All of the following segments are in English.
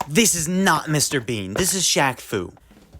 This is not Mr. Bean, this is Shaq Fu.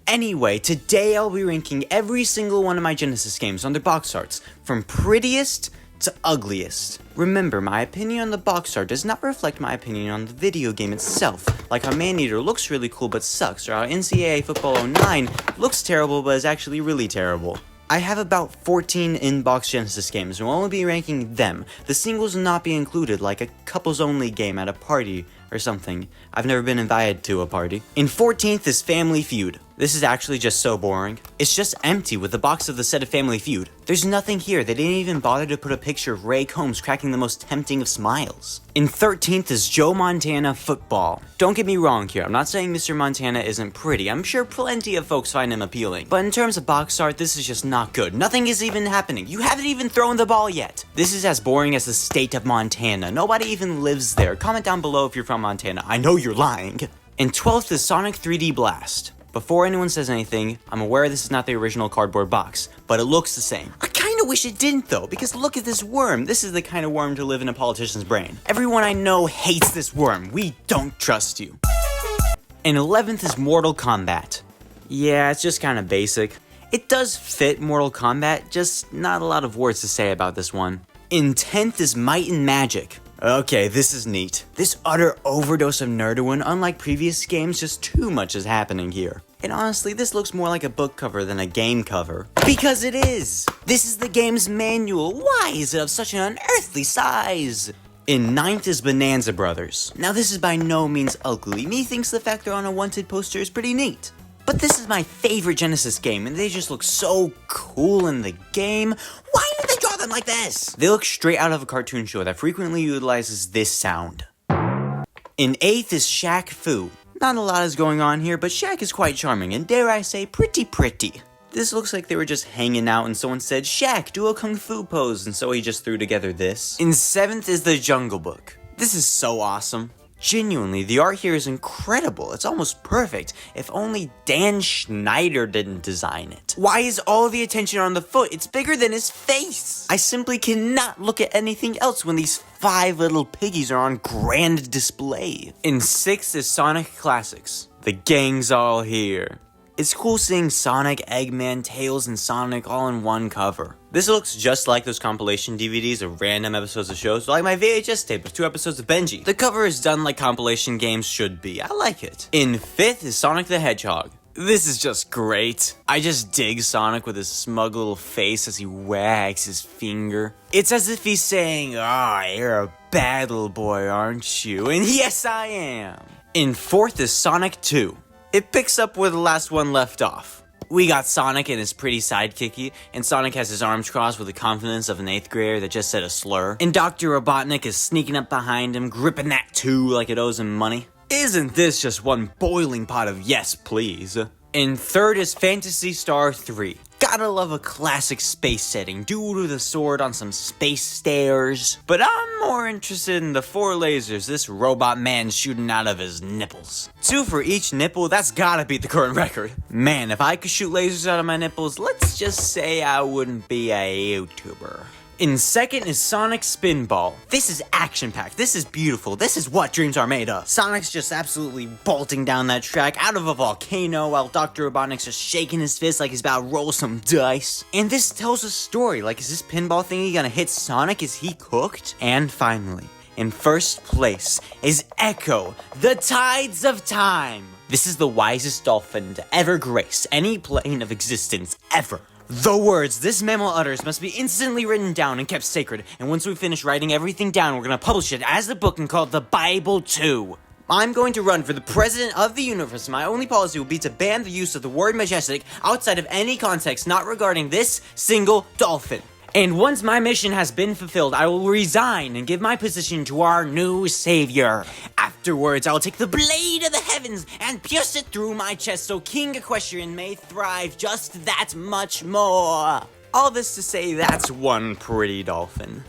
Anyway, today I'll be ranking every single one of my Genesis games on their box arts, from prettiest to ugliest. Remember, my opinion on the box art does not reflect my opinion on the video game itself, like how Maneater looks really cool but sucks, or how NCAA Football 09 looks terrible but is actually really terrible. I have about 14 in-box Genesis games, and we'll only be ranking them. The singles will not be included, like a couples-only game at a party or something. I've never been invited to a party. In 14th is Family Feud. This is actually just so boring. It's just empty with the box of the set of Family Feud. There's nothing here. They didn't even bother to put a picture of Ray Combs cracking the most tempting of smiles. In 13th is Joe Montana Football. Don't get me wrong here. I'm not saying Mr. Montana isn't pretty. I'm sure plenty of folks find him appealing. But in terms of box art, this is just not good. Nothing is even happening. You haven't even thrown the ball yet. This is as boring as the state of Montana. Nobody even lives there. Comment down below if you're from Montana. I know you're lying. In 12th is Sonic 3D Blast. Before anyone says anything, I'm aware this is not the original cardboard box, but it looks the same. I kinda wish it didn't though, because look at this worm. This is the kind of worm to live in a politician's brain. Everyone I know hates this worm. We don't trust you. And 11th is Mortal Kombat. Yeah, it's just kinda basic. It does fit Mortal Kombat, just not a lot of words to say about this one. In 10th is Might and Magic. Okay, this is neat. This utter overdose of Nerdowin, unlike previous games, just too much is happening here. And honestly, this looks more like a book cover than a game cover. Because it is! This is the game's manual. Why is it of such an unearthly size? In 9th is Bonanza Brothers. Now this is by no means ugly. Me thinks the fact they're on a wanted poster is pretty neat. But this is my favorite Genesis game, and they just look so cool in the game. Why did they draw them like this? They look straight out of a cartoon show that frequently utilizes this sound. In 8th is Shaq Fu. Not a lot is going on here, but Shaq is quite charming, and dare I say, pretty. This looks like they were just hanging out and someone said, Shaq, do a kung fu pose, and so he just threw together this. In 7th is The Jungle Book. This is so awesome. Genuinely, the art here is incredible. It's almost perfect. If only Dan Schneider didn't design it. Why is all the attention on the foot? It's bigger than his face. I simply cannot look at anything else when these 5 little piggies are on grand display. In 6th is Sonic Classics. The gang's all here. It's cool seeing Sonic, Eggman, Tails, and Sonic all in one cover. This looks just like those compilation DVDs of random episodes of shows, like my VHS tape of 2 episodes of Benji. The cover is done like compilation games should be. I like it. In 5th is Sonic the Hedgehog. This is just great. I just dig Sonic with his smug little face as he wags his finger. It's as if he's saying, you're a bad little boy, aren't you? And yes, I am. In 4th is Sonic 2. It picks up where the last one left off. We got Sonic and his pretty sidekicky, and Sonic has his arms crossed with the confidence of an 8th grader that just said a slur. And Dr. Robotnik is sneaking up behind him, gripping that 2 like it owes him money. Isn't this just one boiling pot of yes, please? In 3rd is Phantasy Star 3. Gotta love a classic space setting. Dude with a sword on some space stairs. But I'm more interested in the 4 lasers this robot man's shooting out of his nipples. 2 for each nipple, that's gotta beat the current record. Man, if I could shoot lasers out of my nipples, let's just say I wouldn't be a YouTuber. In 2nd is Sonic Spinball. This is action-packed. This is beautiful. This is what dreams are made of. Sonic's just absolutely bolting down that track out of a volcano while Dr. Robotnik's just shaking his fist like he's about to roll some dice. And this tells a story. Like, is this pinball thingy gonna hit Sonic? Is he cooked? And finally, in 1st place is Echo, the Tides of Time. This is the wisest dolphin to ever grace any plane of existence ever. The words this mammal utters must be instantly written down and kept sacred, and once we finish writing everything down, we're gonna publish it as a book and call it the Bible 2. I'm going to run for the president of the universe, and my only policy will be to ban the use of the word majestic outside of any context not regarding this single dolphin. And once my mission has been fulfilled, I will resign and give my position to our new savior. Afterwards, I will take the blade of the heavens and pierce it through my chest so King Equestrian may thrive just that much more. All this to say, that's one pretty dolphin.